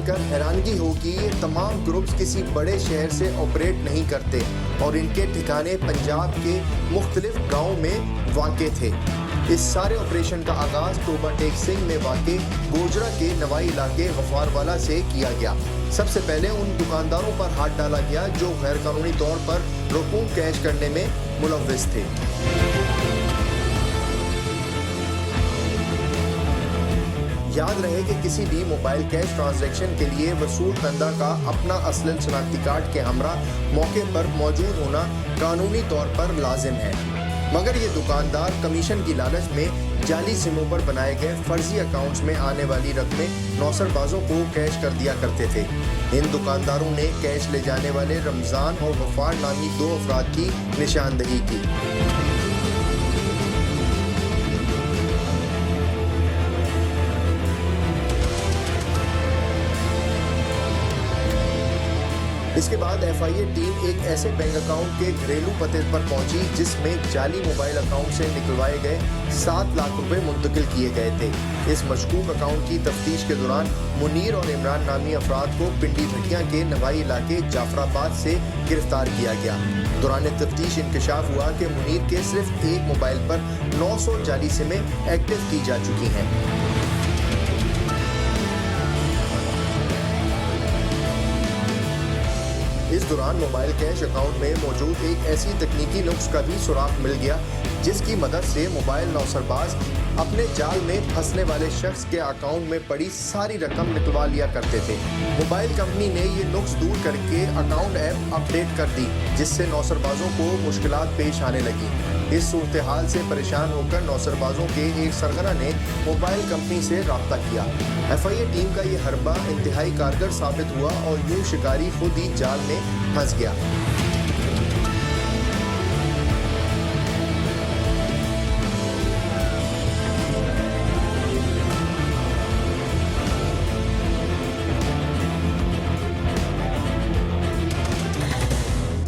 जानकर हैरानगी होगी, ये तमाम ग्रुप्स किसी बड़े शहर से ऑपरेट नहीं करते और इनके ठिकाने पंजाब के मुख्तलिफ गाँव में वाक़े थे। इस सारे ऑपरेशन का आगाज़ तोबा टेक सिंह में वाक़े गोजरा के नवाई इलाके गफारवाला से किया गया। सबसे पहले उन दुकानदारों पर हाथ डाला गया जो गैर कानूनी तौर पर रकूम कैश करने में मुलव्विस थे। याद रहे कि किसी भी मोबाइल कैश ट्रांजैक्शन के लिए वसूल कंदा का अपना असलन शनाख्ती कार्ड के हमरा मौके पर मौजूद होना कानूनी तौर पर लाजिम है, मगर ये दुकानदार कमीशन की लालच में जाली सिमों पर बनाए गए फर्जी अकाउंट्स में आने वाली रकमें नौसरबाजों को कैश कर दिया करते थे। इन दुकानदारों ने कैश ले जाने वाले रमज़ान और गफ़ार नामी 2 अफराद की निशानदही की। इसके बाद FIA टीम एक ऐसे बैंक अकाउंट के घरेलू पते पर पहुंची जिसमें जाली मोबाइल अकाउंट से निकलवाए गए 7 लाख रुपए मुंतकिल किए गए थे। इस मशकूक अकाउंट की तफ्तीश के दौरान मुनीर और इमरान नामी अफराद को पिंडी भटिया के नवाई इलाके जाफराबाद से गिरफ्तार किया गया। दौरान तफ्तीश इंकशाफ हुआ कि मुनीर के सिर्फ एक मोबाइल पर 900 जाली सिमें एक्टिव की जा चुकी हैं। इस दौरान मोबाइल कैश अकाउंट में मौजूद एक ऐसी तकनीकी नुक्स का भी सुराग मिल गया जिसकी मदद से मोबाइल नौसरबाज अपने जाल में फंसने वाले शख्स के अकाउंट में पड़ी सारी रकम निकलवा लिया करते थे। मोबाइल कंपनी ने ये नुक्स दूर करके अकाउंट ऐप अपडेट कर दी, जिससे नौसरबाजों को मुश्किलात पेश आने लगी। इस सूरत हाल से परेशान होकर नौसरबाजों के एक सरगना ने मोबाइल कंपनी से रब्ता किया। FIA टीम का ये हरबा इंतहाई कारगर साबित हुआ और यूं शिकारी खुद ही जाल में फंस गया।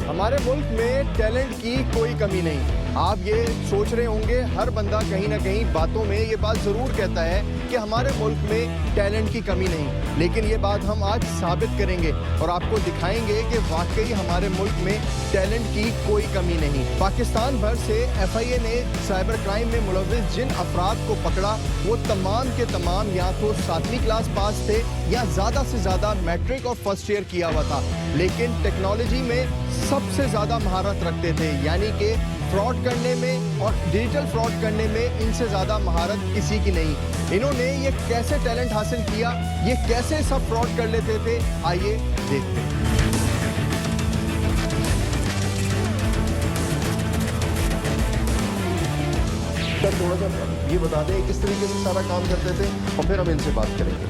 हमारे मुल्क में टैलेंट की कोई कमी नहीं। आप ये सोच रहे होंगे हर बंदा कहीं ना कहीं बातों में ये बात ज़रूर कहता है कि हमारे मुल्क में टैलेंट की कमी नहीं, लेकिन ये बात हम आज साबित करेंगे और आपको दिखाएंगे कि वाकई हमारे मुल्क में टैलेंट की कोई कमी नहीं। पाकिस्तान भर से FIA ने साइबर क्राइम में मुलव्विस जिन अफराद को पकड़ा वो तमाम के तमाम या तो 7वीं क्लास पास थे या ज़्यादा से ज़्यादा मैट्रिक और फर्स्ट ईयर किया हुआ था, लेकिन टेक्नोलॉजी में सबसे ज़्यादा महारत रखते थे। यानी कि फ्रॉड करने में और डिजिटल फ्रॉड करने में इनसे ज़्यादा महारत किसी की नहीं। इन्होंने ये कैसे टैलेंट हासिल किया, ये कैसे सब फ्रॉड कर लेते थे, आइए देखते हैं। थोड़ा सा ये बता दें किस तरीके से सारा काम करते थे और फिर हम इनसे बात करेंगे।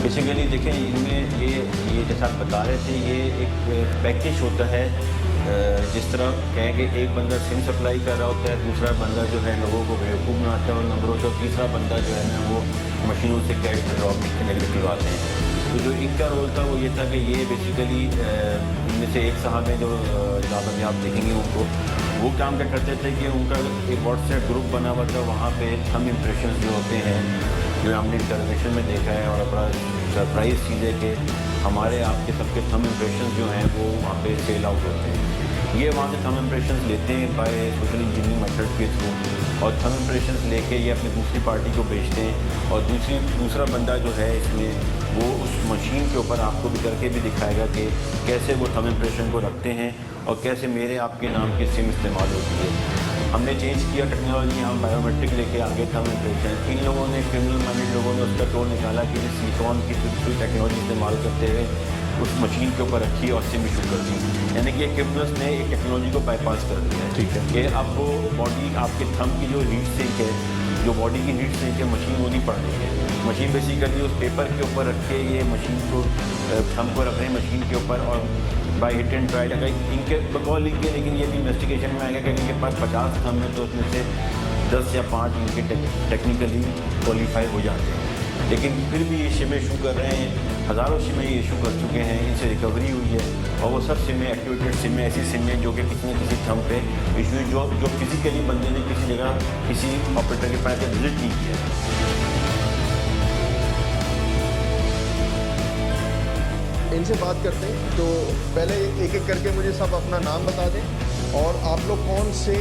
बेसिकली देखें, इनमें ये जैसा आप बता रहे थे, ये एक पैकेज होता है। जिस तरह कहें कि एक बंदा सिम सप्लाई कर रहा होता है, दूसरा बंदा जो है लोगों को बेवकूफ़ बनाता है और नंबरों से, तीसरा बंदा जो है ना वो मशीनों से कैश ड्रॉप निकलवाते हैं। तो जो इनका रोल था वो ये था कि ये बेसिकली इनमें से एक साहब हैं जो ज़्यादा में आप देखेंगे उनको, वो काम क्या करते थे कि उनका एक व्हाट्सएप ग्रुप बना हुआ था। वहाँ पे थंब इम्प्रेशन जो होते हैं, जो हमने इंटरनेशनल में देखा है, और बड़ा सरप्राइज चीज़ है कि हमारे आपके सबके थंब इम्प्रेशन जो हैं वो वहाँ पे सेल आउट होते हैं। ये वहाँ से थंब इम्प्रेशन लेते हैं बाय सोशल इंजीनियरिंग मेथड के थ्रू, और थंब इम्प्रेशन लेके ये अपनी दूसरी पार्टी को बेचते हैं। और दूसरा बंदा जो है इसमें वो उस मशीन के ऊपर आपको भी करके भी दिखाएगा कि कैसे वो थंब इम्प्रेशन को रखते हैं और कैसे मेरे आपके नाम की सिम इस्तेमाल होती है। हमने चेंज किया टेक्नोलॉजी, हम बायोमेट्रिक लेके आगे थंब इम्प्रेशन। इन लोगों ने, क्रिमिनल माइंडेड लोगों ने उसका तोड़ निकाला कि सिलिकॉन की टेक्नोलॉजी इस्तेमाल करते हुए उस मशीन के ऊपर रखी और सिम इशू कर दी। यानी कि क्रिमिनल्स ने एक टेक्नोलॉजी को बाईपास कर दिया है। ठीक है कि अब वो बॉडी आपके थंब की जो हीट सिंक है, जो बॉडी की हीट सिंक है, मशीन वो नहीं पड़ रही है। मशीन बेसिकली उस पेपर के ऊपर रख के ये मशीन को थंब को रख रहे हैं मशीन के ऊपर, और बाई हिट एंड ट्रायल अगर इनके बकौल लिखे, लेकिन ये भी इन्वेस्टिगेशन में आएगा कि इनके पास 50 थंब है तो उसमें से 10 या 5 इनके टेक्निकली क्वालिफाई हो जाते हैं। लेकिन फिर भी ये सिमें इशू कर रहे हैं, हज़ारों सिमें ये इशू कर चुके हैं, इनसे रिकवरी हुई है। और वो सब सिमें एक्टिवेटेड सिमें, ऐसी सिमें जो कि किसी न किसी थंब पे इशू, जो फिजिकली बंदे ने किसी जगह किसी ऑपरेटर के पास विजिट नहीं किया। इनसे बात करते हैं। तो पहले एक एक करके मुझे सब अपना नाम बता दें और आप लोग कौन से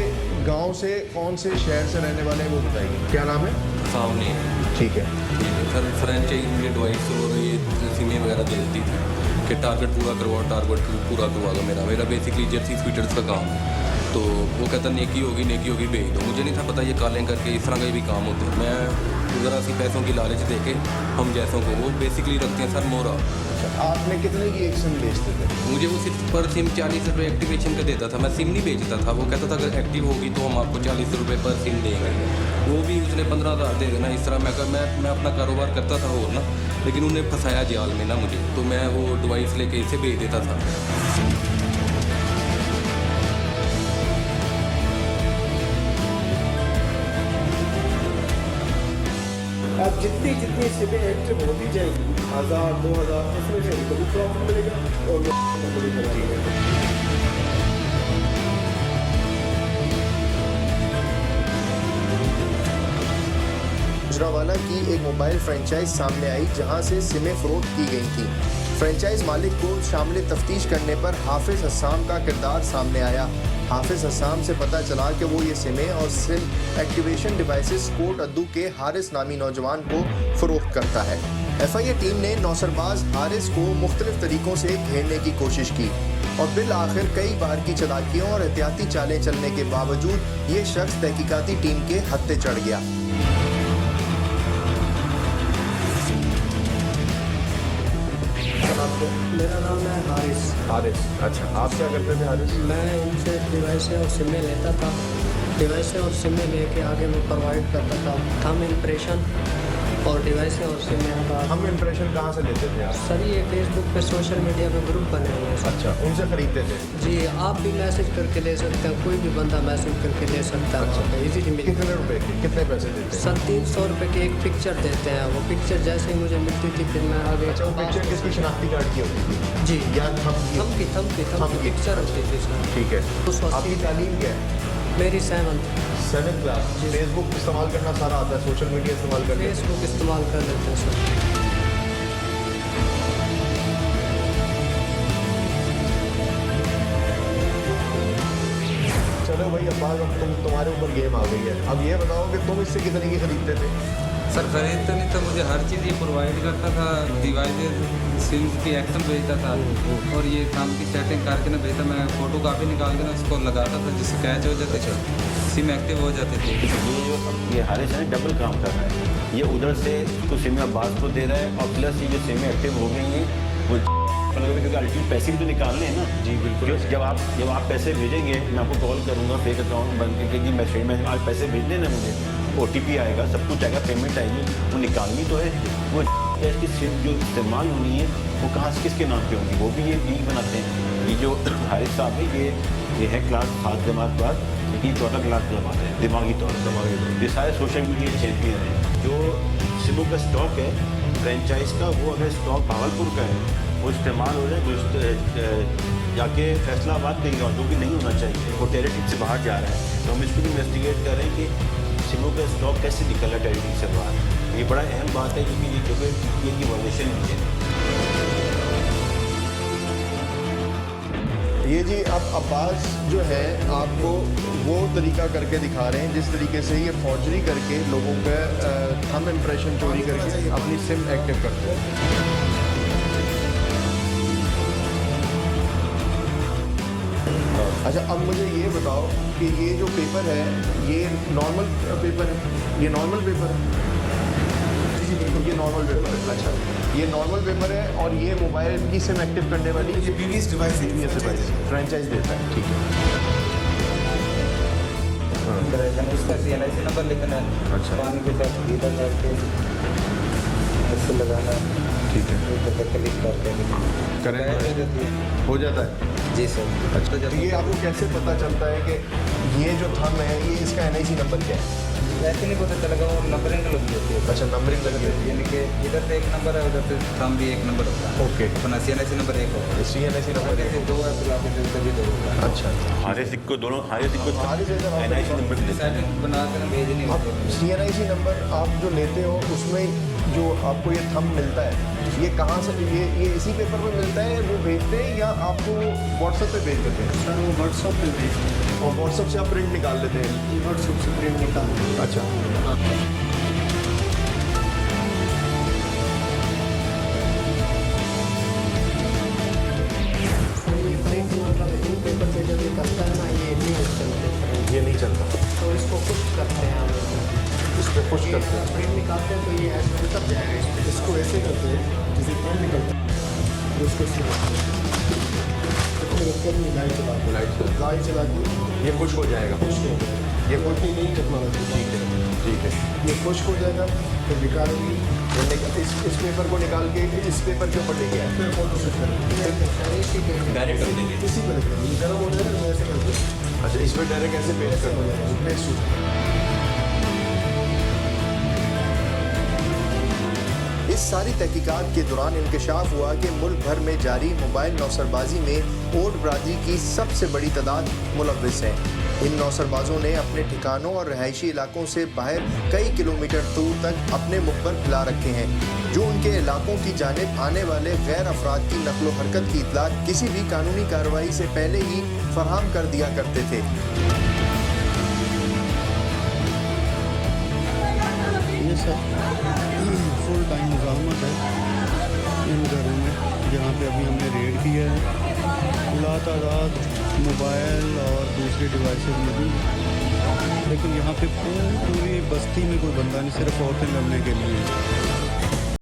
गांव से, कौन से शहर से रहने वाले हैं वो बताइए। क्या नाम है? सामने ठीक है। सर फ्रेंचाइज मुझे डिवाइस और ये सिमें वगैरह दे देती थी कि टारगेट पूरा करवा दो मेरा बेसिकली जर्सी स्वीटर्स का काम है। तो वो कहता नेकी होगी भेज दो। मुझे नहीं था पता ये कॉलिंग करके इस तरह का भी काम होते हैं। मैं ज़रा सी पैसों की लालच दे के हम जैसों को वो बेसिकली रखते हैं सर मोरा। आपने कितने की एक सिम बेचते थे? मुझे वो सिर्फ पर सिम 40 रुपये एक्टिवेशन का देता था। मैं सिम नहीं बेचता था। वो कहता था अगर एक्टिव होगी तो हम आपको 40 रुपये पर सिम देंगे। वो भी उसने 15,000 दे देना। इस तरह मैं अपना कारोबार करता था और ना, लेकिन उन्हें फंसाया जाल में ना मुझे। तो मैं वो डिवाइस लेके इसे भेज देता था। अब जितनी सिमें एक्टिव होती जाएगी 1000 2000 उसमें से इनको भी प्रॉफिट मिलेगा और लोगों को भी मिलेगा। गुजरांवाला की एक मोबाइल फ्रेंचाइज सामने आई जहां से सिमें फरोख्त की गई थी। फ्रेंचाइज मालिक को शामिल तफ्तीश करने पर हाफिज हसाम का किरदार सामने आया। हाफिज हसाम से पता चला कि वो ये सिमें और सिम एक्टिवेशन डिवाइसेस कोट अद्दू के हारिस नामी नौजवान को फरोख्त करता है। FIA टीम ने नौसरबाज हारिस को मुख्तलिफ तरीकों से घेरने की कोशिश की और बिल आखिर कई बार की चालाकियों और एहतियाती चालें चलने के बावजूद ये शख्स तहकीकाती टीम के हत्थे चढ़ गया। मेरा नाम है हारिस। अच्छा, आप क्या करते थे हारिस? मैं इनसे डिवाइसें और सिमें लेता था। डिवाइसें और सिमें लेके आगे मैं प्रोवाइड करता था थंब इम्प्रेशन और डिवाइसें और सिमें का। हम इम्प्रेशन कहाँ से लेते थे आप? सर ये फेसबुक पे सोशल मीडिया पे ग्रुप बने हुए हैं सर। अच्छा, उनसे खरीदते थे? जी, आप भी मैसेज करके ले सकते हैं। कोई भी बंदा मैसेज करके ले सकता है। वहाँ पे इजीली मिल। कितने रुपए की, कितने पैसे देते हैं? सर 300 रुपये की एक पिक्चर देते हैं। वो पिक्चर जैसे ही मुझे मिलती थी फिर मैं आगे। अच्छा, वो पिक्चर किसकी शनाख्ती कार्ड की होती थी? जी, या थंब की? थम की पिक्चर होती थी सर। ठीक है। उस वक्त आपकी तालीम क्या है? मेरी 7th क्लास। फेसबुक इस्तेमाल करना सारा आता है, सोशल मीडिया इस्तेमाल करना? फेसबुक इस्तेमाल कर लेते हैं सर। चलो भाई अब्बास, अब तुम्हारे ऊपर गेम आ गई है। अब ये बताओ कि तुम इससे कितने की खरीदते थे? सर खरीदता नहीं था, मुझे हर चीज़ ये प्रोवाइड करता था। डिवाइसेस सिम्स की एक्शन भेजता था और ये काम की सेटिंग करके ना भेजता। मैं फ़ोटो कापी निकाल के ना उसको लगाता था जिससे कैच हो जाते थे, सिम एक्टिव हो जाते थे। ये हारिस है डबल काम कर रहा है। ये उधर से उसको सिम अब्बास को दे रहा है और प्लस ये जो सिमें एक्टिव हो गई हैं वो क्योंकि अल्टीमेट पैसे भी तो निकालने हैं ना। जी बिल्कुल। जब आप पैसे भेजेंगे मैं आपको कॉल करूँगा फेक अकाउंट बन के कि मैसेज में आज पैसे भेज देना, मुझे OTP आएगा, सब कुछ आएगा, पेमेंट आएगी, वो निकालनी तो है। वो की सिम जो इस्तेमाल होनी है वो कहाँ से किसके नाम पे होंगी, वो भी ये डील बनाते हैं। ये जो हारिस साहब है ये है क्लास 7 जमात बाद, ये 14 क्लास जमात है दिमागी तौर पर। ये सारे सोशल मीडिया चैम्पियन हैं। जो सिमों का स्टॉक है फ्रेंचाइज का, वो अगर स्टॉक भावलपुर का है वो इस्तेमाल हो जाए जाके फैसलाबाद कहीं और, जो कि नहीं होना चाहिए, वो टेरिटरी से बाहर जा रहा है। तो हम इसको भी इन्वेस्टिगेट कर रहे हैं कि सिमों का स्टॉक कैसे निकला टेरिटरी से बाहर। ये बड़ा अहम बात है क्योंकि ये जो TPA की वायलेशन भी है। ये जी अब अब्बास जो है आपको वो तरीका करके दिखा रहे हैं जिस तरीके से ये फॉर्जरी करके लोगों का थंब इम्प्रेशन चोरी करके अपनी सिम एक्टिव करते हैं। अच्छा, अब मुझे ये बताओ कि ये जो पेपर है ये नॉर्मल पेपर है? ये नॉर्मल पेपर है? जी बिल्कुल, ये नॉर्मल पेपर है। अच्छा, ये नॉर्मल पेपर है और ये मोबाइल की सिम एक्टिव करने वाली ये BBS डिवाइस फ्रेंचाइज देता है। ठीक है। उसका CLIC नंबर लिखना है। अच्छा। पानी के साथ इधर करके ऐसे लगाना। ठीक है। क्लिक करके करेक्ट हो जाता है। जी सर। अच्छा, तो ये आपको कैसे पता चलता है कि ये जो थंब है ये इसका NIC नंबर क्या है? ऐसे नहीं पता चलेगा, वो नंबरिंग लगी होती है। अच्छा, नंबरिंग लगी होती है। यानी कि इधर से एक नंबर है, उधर से थंब भी एक नंबर होता है। ओके, अपना CNC नंबर एक होता है। CNC नंबर जैसे दो है तो आप इधर से भी दो होगा। अच्छा, हारे सिक्को दोनों हारे सिक्को हारे से जब आप- NIC नंबर देते हैं। सेटिंग बना के ना भेजनी अब होती है। CNIC नंबर आप जो लेते हो उसमें जो आपको ये थंब मिलता है, ये कहाँ से, ये इसी पेपर में मिलता है, वो भेजते हैं या आपको व्हाट्सएप पे भेज देते हैं? सर वो व्हाट्सअप पे भेजते हैं, और व्हाट्सएप से आप प्रिंट निकाल लेते हैं? व्हाट्सअप से प्रिंट निकालते हैं। अच्छा, सर ये प्रिंट मतलब इन पेपर पे जब ये करता है ना, ये नहीं चलते, ये नहीं चलता, तो इसको पुश करते हैं हम लोग। इस पर पुश करते हैं। प्रिंट निकालते हैं तो ये ऐसे उतर जाएगा इस पे। इसको ऐसे करते हैं जैसे प्रिंट निकलता है, तो इसको लाइट चला के लाइट चला के ये पुश हो जाएगा। खुश हो गया। ये ये बहुत ही नई टेक्नोलॉजी है। ठीक है, ये खुश हो जाएगा तो निकालेंगे, इस पेपर को निकाल के इस पेपर के ऊपर लेके आए। फिर फोटो सेट करेंगे, सर इसी पे डायरेक्ट कर देंगे। इसी पर लिखेंगे। ये गर्म हो जाएगा तो ऐसे करते हैं, अच्छा, इस पर डायरेक्ट ऐसे पेस्ट ऐसे कर हो जाएगा, नेक्स्ट हो जाएगा। इस सारी तहकीकात के दौरान इंकशाफ हुआ कि मुल्क भर में जारी मोबाइल नौसरबाजी में ओट बरादरी की सबसे बड़ी तादाद मुलव्विस है। इन नौसरबाजों ने अपने ठिकानों और रहायशी इलाकों से बाहर कई किलोमीटर दूर तक अपने मुखबर फैला रखे हैं, जो उनके इलाकों की जानिब आने वाले गैर अफराद की नकलो हरकत की इतला किसी भी कानूनी कार्रवाई से पहले ही फराहम कर दिया करते थे। ये सब फुल टाइम मुज़ाहमत है इन घरों में जहाँ पे अभी हमने रेड किया है। लातादाद मोबाइल और दूसरे डिवाइसेस में भी, लेकिन यहाँ पे पूरी बस्ती में कोई बंदा नहीं, सिर्फ औरतें लड़ने के लिए।